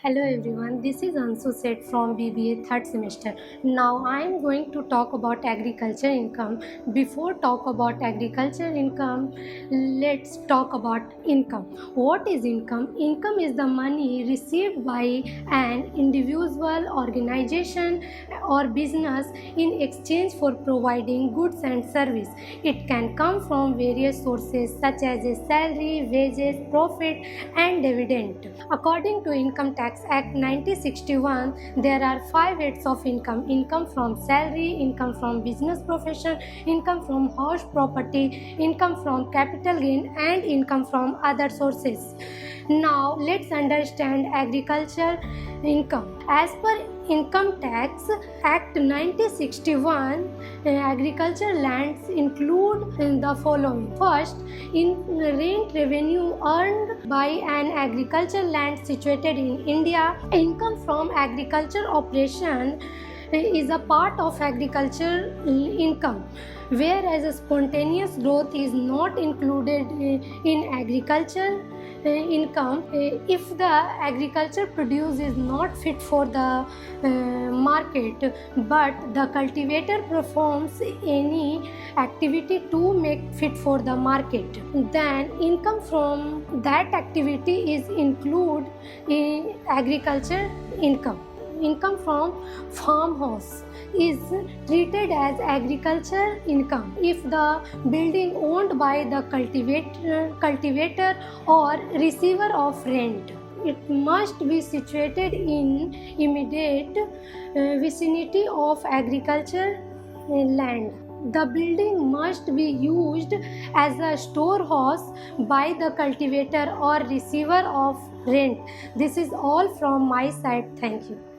Hello everyone, this is Ansu Seth from BBA third semester. Now I am going to talk about agriculture income. Before talk about agriculture income, let's talk about income. What is income? Income is the money received by an individual, organization or business in exchange for providing goods and service. It can come from various sources such as a salary, wages, profit and dividend. According to Income Tax Act 1961, there are 5 heads of income: income from salary, income from business profession, income from house property, income from capital gain, and income from other sources. Now let's understand agriculture income. As per Income Tax Act 1961, agriculture lands include the following. First, in rent revenue earned by an agriculture land situated in India. Income from agriculture operation is a part of agriculture income, whereas spontaneous growth is not included in agriculture income. If the agriculture produce is not fit for the market, but the cultivator performs any activity to make fit for the market, then income from that activity is included in agriculture income. Income from farmhouse is treated as agriculture income if the building owned by the cultivator or receiver of rent. It must be situated in immediate vicinity of agriculture land. The building must be used as a storehouse by the cultivator or receiver of rent. This is all from my side. Thank you.